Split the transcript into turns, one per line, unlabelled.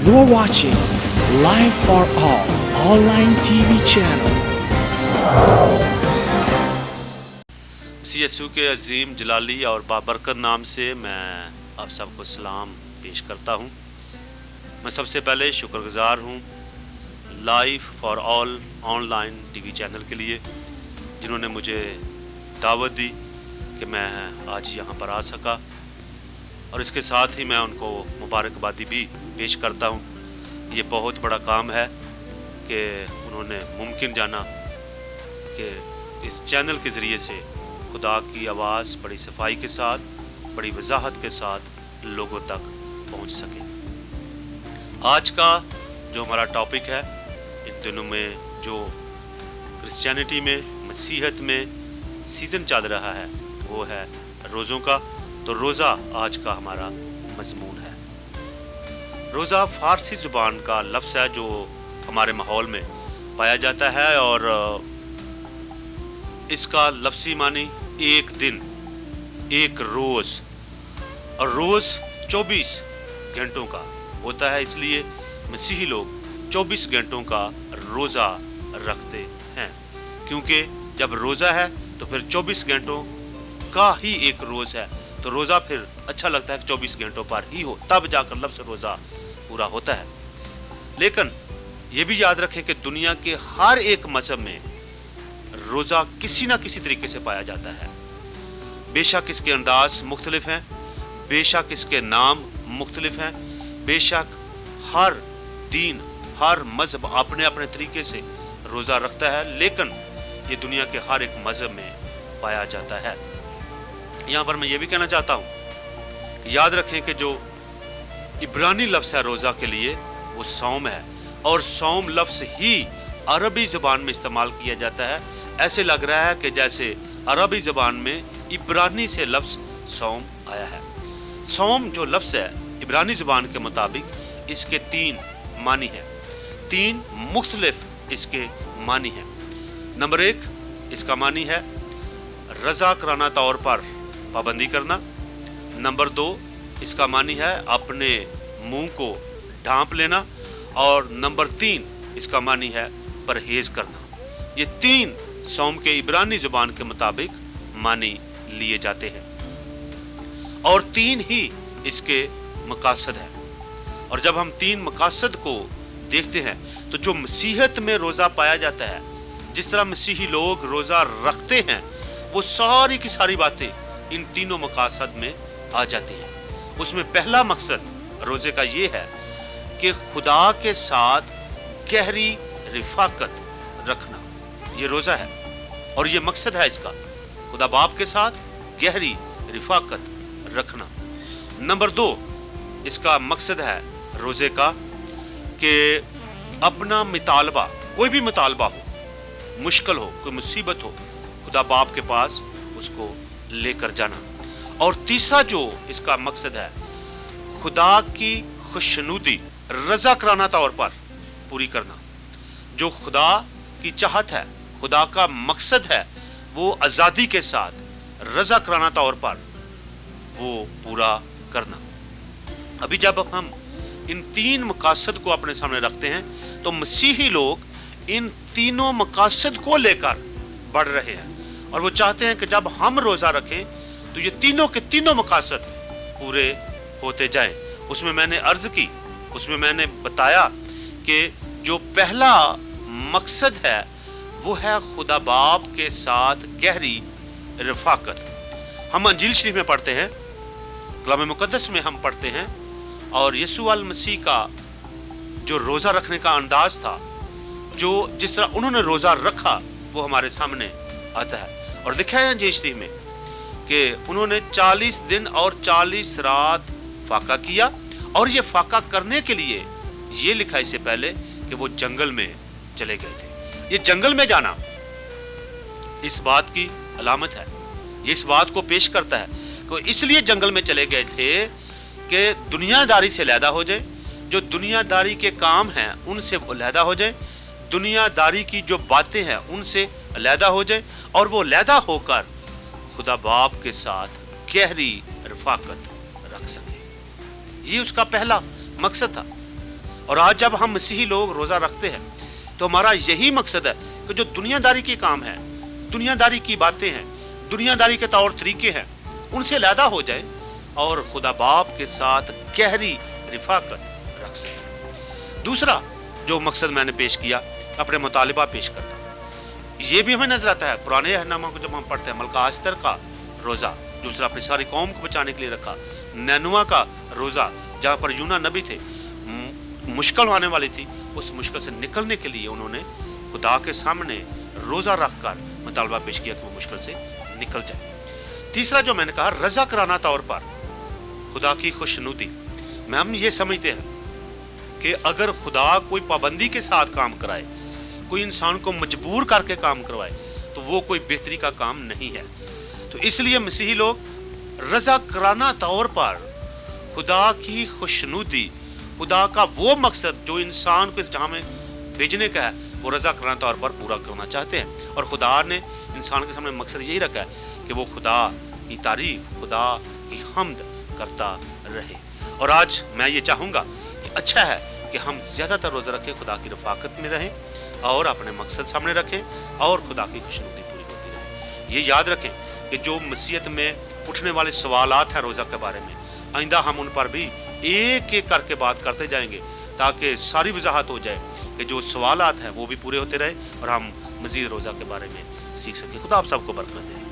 You are watching Life for All online TV channel.
मसीह यीशु के अजीम जलाली और बाबरकत नाम से मैं आप सबको सलाम पेश करता हूँ। मैं सबसे पहले शुक्रगुजार हूँ life for all online TV channel के लिए, जिन्होंने मुझे दावत दी कि मैं आज यहाँ पर आ सका, और इसके साथ ही मैं उनको मुबारकबादी भी पेश करता हूँ। ये बहुत बड़ा काम है कि उन्होंने मुमकिन जाना कि इस चैनल के ज़रिए से खुदा की आवाज़ बड़ी सफाई के साथ, बड़ी वजाहत के साथ लोगों तक पहुँच सके। आज का जो हमारा टॉपिक है, इन दिनों में जो क्रिश्चियनिटी में, मसीहत में सीज़न चल रहा है, वो है रोज़ों का। तो रोज़ा आज का हमारा मजमून है। रोज़ा फ़ारसी ज़ुबान का लफ्ज़ है जो हमारे माहौल में पाया जाता है, और इसका लफ्ज़ी मानी एक दिन, एक रोज़, और रोज़ 24 घंटों का होता है। इसलिए मसीही लोग 24 घंटों का रोज़ा रखते हैं, क्योंकि जब रोज़ा है तो फिर 24 घंटों का ही एक रोज़ है, तो रोज़ा फिर अच्छा लगता है कि 24 घंटों पर ही हो, तब जाकर लफ्ज़ रोज़ा पूरा होता है। लेकिन ये भी याद रखें कि दुनिया के हर एक मज़हब में रोज़ा किसी ना किसी तरीके से पाया जाता है। बेशक इसके अंदाज मुख्तलिफ हैं, बेशक इसके नाम मुख्तलिफ हैं, बेशक हर दीन, हर मज़हब अपने अपने तरीके से रोज़ा रखता है, लेकिन ये दुनिया के हर एक मज़हब में पाया जाता है। यहाँ पर मैं ये भी कहना चाहता हूँ कि याद रखें कि जो इब्रानी लफ्ज़ है रोज़ा के लिए, वो सौम है, और सौम लफ्ज़ ही अरबी ज़ुबान में इस्तेमाल किया जाता है। ऐसे लग रहा है कि जैसे अरबी ज़ुबान में इब्रानी से लफ्ज़ सौम आया है। सौम जो लफ्ज़ है इब्रानी ज़ुबान के मुताबिक इसके 3 मानी हैं, 3 मुख्तलिफ इसके मानी हैं। नंबर 1 इसका मानी है रज़ाकराना तौर पर पाबंदी करना। नंबर 2 इसका मानी है अपने मुंह को ढांप लेना, और नंबर 3 इसका मानी है परहेज करना। ये 3 सौम के इब्रानी ज़ुबान के मुताबिक मानी लिए जाते हैं, और 3 ही इसके मकासद हैं। और जब हम 3 मकासद को देखते हैं तो जो मसीहत में रोज़ा पाया जाता है, जिस तरह मसीही लोग रोज़ा रखते हैं, वो सारी की सारी बातें इन तीनों मकासद में आ जाती हैं। उसमें पहला मकसद रोज़े का ये है कि खुदा के साथ गहरी रिफाकत रखना, ये रोज़ा है, और ये मकसद है इसका, खुदा बाप के साथ गहरी रिफाकत रखना। नंबर 2 इसका मकसद है रोज़े का कि अपना मुतालबा, कोई भी मुतालबा हो, मुश्किल हो, कोई मुसीबत हो, खुदा बाप के पास उसको लेकर जाना। और तीसरा जो इसका मकसद है, खुदा की खुशनुदी रज़ाकराना तौर पर पूरी करना। जो खुदा की चाहत है, खुदा का मकसद है, वो आज़ादी के साथ रज़ाकराना तौर पर वो पूरा करना। अभी जब हम इन 3 मकासद को अपने सामने रखते हैं, तो मसीही लोग इन तीनों मकासद को लेकर बढ़ रहे हैं, और वो चाहते हैं कि जब हम रोज़ा रखें तो ये तीनों के तीनों मकासद पूरे होते जाएं। उसमें मैंने अर्ज़ की, उसमें मैंने बताया कि जो पहला मकसद है वो है खुदा बाप के साथ गहरी रफ़ाकत। हम अंजील शरीफ में पढ़ते हैं, कलाम मुक़द्दस में हम पढ़ते हैं, और यीशु अल मसीह का जो रोज़ा रखने का अंदाज था, जो जिस तरह उन्होंने रोज़ा रखा, वो हमारे सामने आता है। और लिखा है अंजील शरीफ में कि उन्होंने 40 दिन और 40 रात फाका किया, और ये फाका करने के लिए ये लिखा इससे पहले कि वो जंगल में चले गए थे। ये जंगल में जाना इस बात की अलामत है, ये इस बात को पेश करता है कि इसलिए जंगल में चले गए थे कि दुनियादारी से अलहदा हो जाए, जो दुनियादारी के काम हैं उनसे अलहदा हो जाए, दुनियादारी की जो बातें हैं उनसे अलहदा हो जाए, और वो अलहदा होकर खुदा बाप के साथ गहरी रफ़ाकत रख सके। ये उसका पहला मकसद था। اور آج جب ہم مسیحی لوگ روزہ رکھتے ہیں تو ہمارا یہی مقصد ہے کہ جو دنیا داری کے کام ہیں، دنیا داری کی باتیں ہیں، دنیا داری کے طور طریقے ہیں، ان سے علیحدہ ہو جائے اور خدا باپ کے ساتھ گہری رفاقت رکھ سکے۔ دوسرا جو مقصد میں نے پیش کیا، اپنے مطالبہ پیش کرتا ہوں، یہ بھی ہمیں نظر آتا ہے پرانے عہد نامہ کو جب ہم پڑھتے ہیں، ملکہ استر کا روزہ جو اس نے اپنی ساری قوم کو بچانے کے لیے رکھا، نینوا کا روزہ جہاں پر یونا نبی تھے، مشکل ہونے والی تھی، اس مشکل سے نکلنے کے لیے انہوں نے خدا کے سامنے روزہ رکھ کر مطالبہ پیش کیا کہ وہ مشکل سے نکل جائے۔ تیسرا جو میں نے کہا، رضا کرانہ طور پر خدا کی خوشنودی۔ میں ہم یہ سمجھتے ہیں کہ اگر خدا کوئی پابندی کے ساتھ کام کرائے، کوئی انسان کو مجبور کر کے کام کروائے، تو وہ کوئی بہتری کا کام نہیں ہے۔ تو اس لیے مسیحی لوگ رضا کرانہ طور پر خدا کی خوشنودی، خدا کا وہ مقصد جو انسان کو جہاں میں بھیجنے کا ہے، وہ رضا کرانہ طور پر پورا کرنا چاہتے ہیں۔ اور خدا نے انسان کے سامنے مقصد یہی رکھا ہے کہ وہ خدا کی تعریف، خدا کی حمد کرتا رہے۔ اور آج میں یہ چاہوں گا کہ اچھا ہے کہ ہم زیادہ تر روزہ رکھیں، خدا کی رفاقت میں رہیں اور اپنے مقصد سامنے رکھیں اور خدا کی خوشنودی پوری ہوتی رہے۔ یہ یاد رکھیں کہ جو مسیحیت میں اٹھنے والے سوالات ہیں روزہ کے بارے میں، آئندہ ہم ان پر بھی ایک ایک کر کے بات کرتے جائیں گے تاکہ ساری وضاحت ہو جائے کہ جو سوالات ہیں وہ بھی پورے ہوتے رہے اور ہم مزید روزہ کے بارے میں سیکھ سکیں۔ خدا آپ سب کو برکت دے۔